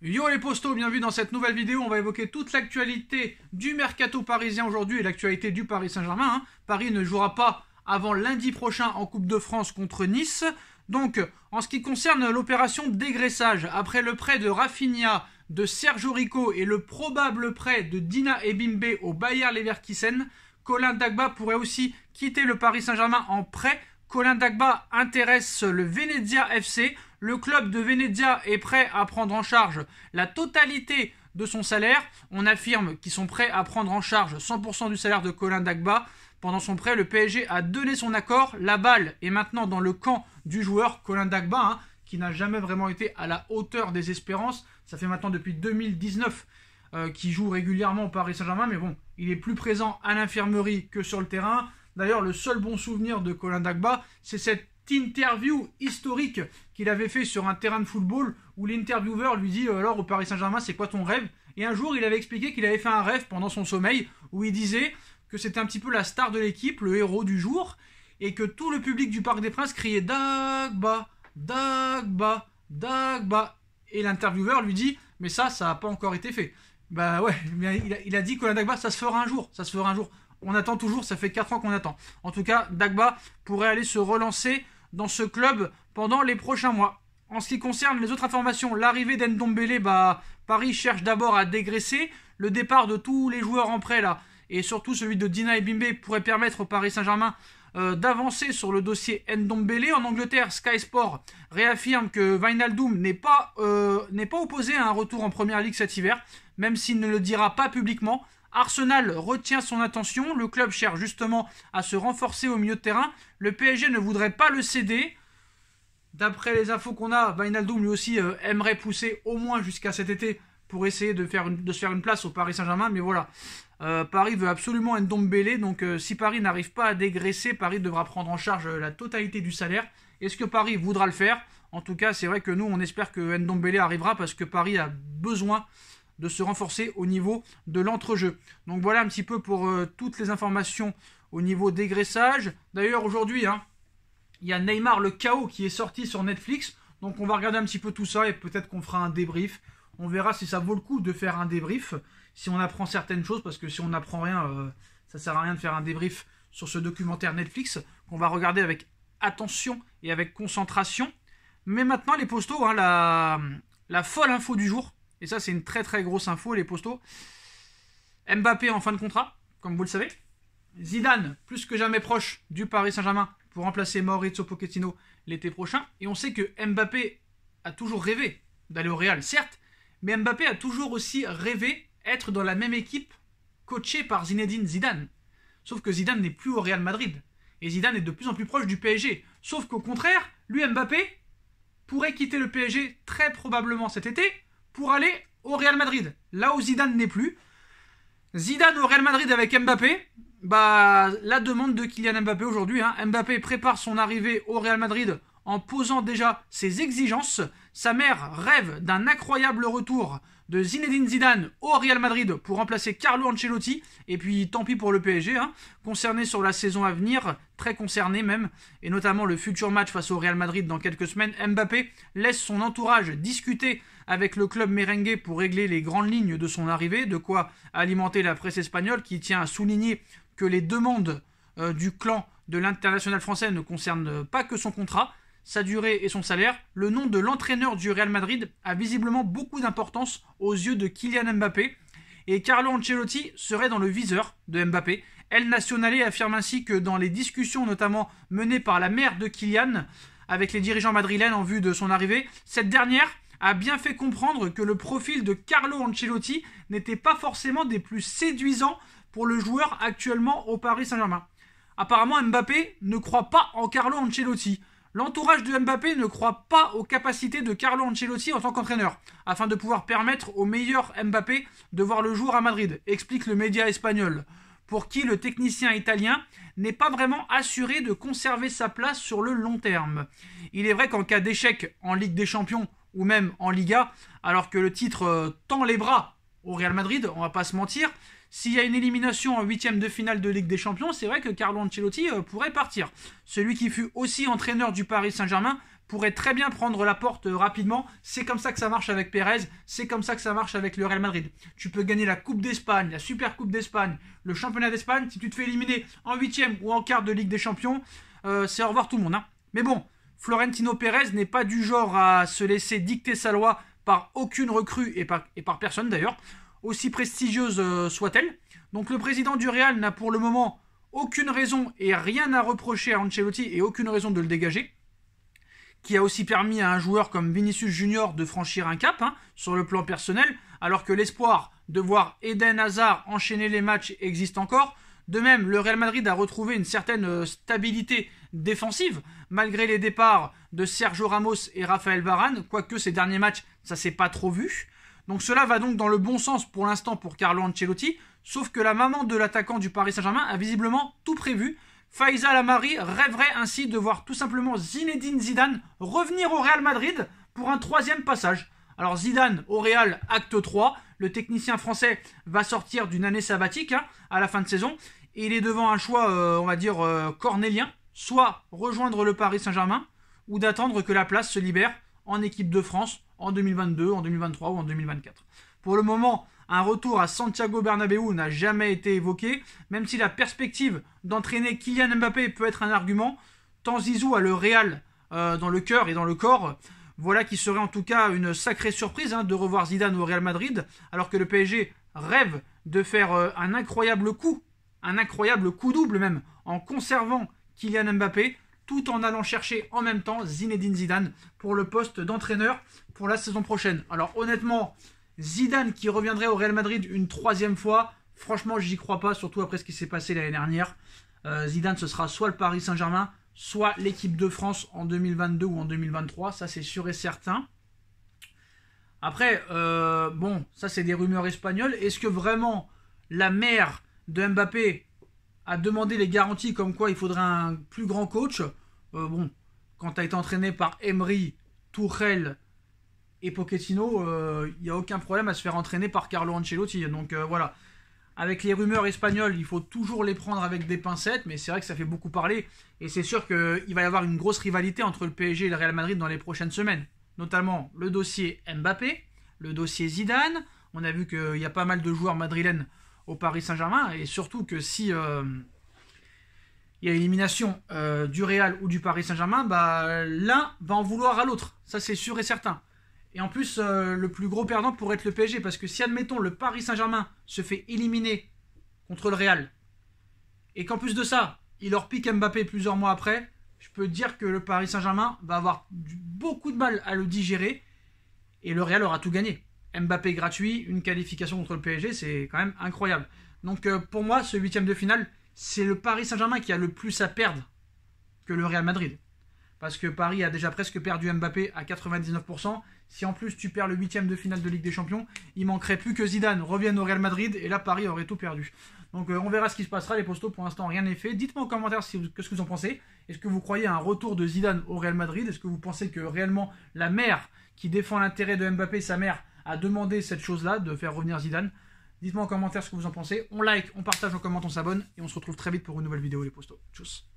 Yo les postos, bienvenue dans cette nouvelle vidéo. On va évoquer toute l'actualité du mercato parisien aujourd'hui et l'actualité du Paris Saint-Germain. Paris ne jouera pas avant lundi prochain en Coupe de France contre Nice. Donc, en ce qui concerne l'opération dégraissage, après le prêt de Rafinha, de Sergio Rico et le probable prêt de Dina Ebimbe au Bayer Leverkusen, Colin Dagba pourrait aussi quitter le Paris Saint-Germain en prêt. Colin Dagba intéresse le Venezia FC. Le club de Venezia est prêt à prendre en charge la totalité de son salaire. On affirme qu'ils sont prêts à prendre en charge 100% du salaire de Colin Dagba. Pendant son prêt, le PSG a donné son accord. La balle est maintenant dans le camp du joueur Colin Dagba, qui n'a jamais vraiment été à la hauteur des espérances. Ça fait maintenant depuis 2019 qu'il joue régulièrement au Paris Saint-Germain, mais bon, il est plus présent à l'infirmerie que sur le terrain. D'ailleurs, le seul bon souvenir de Colin Dagba, c'est cette interview historique qu'il avait fait sur un terrain de football où l'intervieweur lui dit alors au Paris Saint-Germain c'est quoi ton rêve? Et un jour il avait expliqué qu'il avait fait un rêve pendant son sommeil où il disait que c'était un petit peu la star de l'équipe, le héros du jour, et que tout le public du Parc des Princes criait Dagba, Dagba, Dagba, et l'intervieweur lui dit mais ça n'a pas encore été fait. Bah ouais, il a dit Colin Dagba ça se fera un jour, ça se fera un jour. On attend toujours, ça fait 4 ans qu'on attend. En tout cas, Dagba pourrait aller se relancer dans ce club pendant les prochains mois. En ce qui concerne les autres informations, l'arrivée d'Ndombele, Paris cherche d'abord à dégraisser. Le départ de tous les joueurs en prêt là, et surtout celui de Dina Ebimbe, pourrait permettre au Paris Saint-Germain d'avancer sur le dossier Ndombele. En Angleterre, Sky Sport réaffirme que Wijnaldum n'est pas opposé à un retour en Première Ligue cet hiver, même s'il ne le dira pas publiquement. Arsenal retient son attention, le club cherche justement à se renforcer au milieu de terrain. Le PSG ne voudrait pas le céder. D'après les infos qu'on a, Wijnaldum lui aussi aimerait pousser au moins jusqu'à cet été pour essayer de se faire une place au Paris Saint-Germain. Mais voilà, Paris veut absolument Ndombele, donc si Paris n'arrive pas à dégraisser, Paris devra prendre en charge la totalité du salaire. Est-ce que Paris voudra le faire? En tout cas, c'est vrai que nous, on espère que Ndombele arrivera parce que Paris a besoin de se renforcer au niveau de l'entrejeu. Donc voilà un petit peu pour toutes les informations au niveau dégraissage. D'ailleurs aujourd'hui, il y a Neymar le chaos qui est sorti sur Netflix. Donc on va regarder un petit peu tout ça et peut-être qu'on fera un débrief. On verra si ça vaut le coup de faire un débrief, si on apprend certaines choses, parce que si on n'apprend rien, ça sert à rien de faire un débrief sur ce documentaire Netflix qu'on va regarder avec attention et avec concentration. Mais maintenant les postos, la folle info du jour. Et ça, c'est une très très grosse info, les postos. Mbappé en fin de contrat, comme vous le savez. Zidane, plus que jamais proche du Paris Saint-Germain pour remplacer Maurizio Pochettino l'été prochain. Et on sait que Mbappé a toujours rêvé d'aller au Real, certes. Mais Mbappé a toujours aussi rêvé être dans la même équipe coachée par Zinedine Zidane. Sauf que Zidane n'est plus au Real Madrid. Et Zidane est de plus en plus proche du PSG. Sauf qu'au contraire, lui, Mbappé, pourrait quitter le PSG très probablement cet été pour aller au Real Madrid, là où Zidane n'est plus. Zidane au Real Madrid avec Mbappé, la demande de Kylian Mbappé aujourd'hui. Mbappé prépare son arrivée au Real Madrid en posant déjà ses exigences. Sa mère rêve d'un incroyable retour de Zinedine Zidane au Real Madrid pour remplacer Carlo Ancelotti. Et puis tant pis pour le PSG, concerné sur la saison à venir, très concerné même, et notamment le futur match face au Real Madrid dans quelques semaines. Mbappé laisse son entourage discuter avec le club merengue pour régler les grandes lignes de son arrivée, de quoi alimenter la presse espagnole qui tient à souligner que les demandes du clan de l'international français ne concernent pas que son contrat, sa durée et son salaire. Le nom de l'entraîneur du Real Madrid a visiblement beaucoup d'importance aux yeux de Kylian Mbappé, et Carlo Ancelotti serait dans le viseur de Mbappé. El Nacional affirme ainsi que dans les discussions notamment menées par la mère de Kylian avec les dirigeants madrilènes en vue de son arrivée, cette dernière a bien fait comprendre que le profil de Carlo Ancelotti n'était pas forcément des plus séduisants pour le joueur actuellement au Paris Saint-Germain. Apparemment, Mbappé ne croit pas en Carlo Ancelotti. L'entourage de Mbappé ne croit pas aux capacités de Carlo Ancelotti en tant qu'entraîneur, afin de pouvoir permettre au meilleur Mbappé de voir le jour à Madrid, explique le média espagnol, pour qui le technicien italien n'est pas vraiment assuré de conserver sa place sur le long terme. Il est vrai qu'en cas d'échec en Ligue des Champions ou même en Liga, alors que le titre tend les bras au Real Madrid, on va pas se mentir, s'il y a une élimination en 8e de finale de Ligue des Champions, c'est vrai que Carlo Ancelotti pourrait partir. Celui qui fut aussi entraîneur du Paris Saint-Germain pourrait très bien prendre la porte rapidement. C'est comme ça que ça marche avec Pérez, c'est comme ça que ça marche avec le Real Madrid. Tu peux gagner la Coupe d'Espagne, la Super Coupe d'Espagne, le Championnat d'Espagne. Si tu te fais éliminer en 8e ou en quart de Ligue des Champions, c'est au revoir tout le monde. Hein. Mais bon, Florentino Pérez n'est pas du genre à se laisser dicter sa loi par aucune recrue et par personne d'ailleurs, aussi prestigieuse soit-elle. Donc le président du Real n'a pour le moment aucune raison et rien à reprocher à Ancelotti et aucune raison de le dégager, qui a aussi permis à un joueur comme Vinicius Junior de franchir un cap sur le plan personnel, alors que l'espoir de voir Eden Hazard enchaîner les matchs existe encore. De même, le Real Madrid a retrouvé une certaine stabilité défensive, malgré les départs de Sergio Ramos et Raphaël Varane, quoique ces derniers matchs, ça s'est pas trop vu. Donc cela va donc dans le bon sens pour l'instant pour Carlo Ancelotti, sauf que la maman de l'attaquant du Paris Saint-Germain a visiblement tout prévu. Faiza Lamari rêverait ainsi de voir tout simplement Zinedine Zidane revenir au Real Madrid pour un 3e passage. Alors Zidane au Real, acte 3, le technicien français va sortir d'une année sabbatique à la fin de saison, et il est devant un choix, on va dire, cornélien, soit rejoindre le Paris Saint-Germain, ou d'attendre que la place se libère en équipe de France en 2022, en 2023 ou en 2024. Pour le moment, un retour à Santiago Bernabéu n'a jamais été évoqué, même si la perspective d'entraîner Kylian Mbappé peut être un argument, tant Zizou a le Real dans le cœur et dans le corps. Voilà qui serait en tout cas une sacrée surprise de revoir Zidane au Real Madrid, alors que le PSG rêve de faire un incroyable coup double même, en conservant Kylian Mbappé, tout en allant chercher en même temps Zinedine Zidane pour le poste d'entraîneur pour la saison prochaine. Alors honnêtement, Zidane qui reviendrait au Real Madrid une 3e fois, franchement j'y crois pas, surtout après ce qui s'est passé l'année dernière. Zidane ce sera soit le Paris Saint-Germain, soit l'équipe de France en 2022 ou en 2023, ça c'est sûr et certain. Après, bon, ça c'est des rumeurs espagnoles. Est-ce que vraiment la mère de Mbappé a demandé les garanties comme quoi il faudrait un plus grand coach? Bon, quand tu as été entraîné par Emery, Tuchel et Pochettino, il n'y a aucun problème à se faire entraîner par Carlo Ancelotti. Donc voilà, avec les rumeurs espagnoles, il faut toujours les prendre avec des pincettes, mais c'est vrai que ça fait beaucoup parler, et c'est sûr qu'il va y avoir une grosse rivalité entre le PSG et le Real Madrid dans les prochaines semaines, notamment le dossier Mbappé, le dossier Zidane. On a vu qu'il y a pas mal de joueurs madrilènes au Paris Saint-Germain, et surtout que si il y a élimination du Real ou du Paris Saint-Germain, l'un va en vouloir à l'autre, ça c'est sûr et certain. Et en plus, le plus gros perdant pourrait être le PSG, parce que si, admettons, le Paris Saint-Germain se fait éliminer contre le Real, et qu'en plus de ça, il leur pique Mbappé plusieurs mois après, je peux dire que le Paris Saint-Germain va avoir beaucoup de mal à le digérer, et le Real aura tout gagné. Mbappé gratuit, une qualification contre le PSG, c'est quand même incroyable. Donc pour moi, ce 8e de finale, c'est le Paris Saint-Germain qui a le plus à perdre que le Real Madrid. Parce que Paris a déjà presque perdu Mbappé à 99%. Si en plus tu perds le 8e de finale de Ligue des Champions, il manquerait plus que Zidane revienne au Real Madrid, et là Paris aurait tout perdu. Donc on verra ce qui se passera, les postos, pour l'instant rien n'est fait. Dites-moi en commentaire ce que vous en pensez. Est-ce que vous croyez à un retour de Zidane au Real Madrid? Est-ce que vous pensez que réellement la mère qui défend l'intérêt de Mbappé, sa mère, a demandé cette chose-là, de faire revenir Zidane? Dites-moi en commentaire ce que vous en pensez. On like, on partage, on commente, on s'abonne, et on se retrouve très vite pour une nouvelle vidéo, les postos. Tchuss.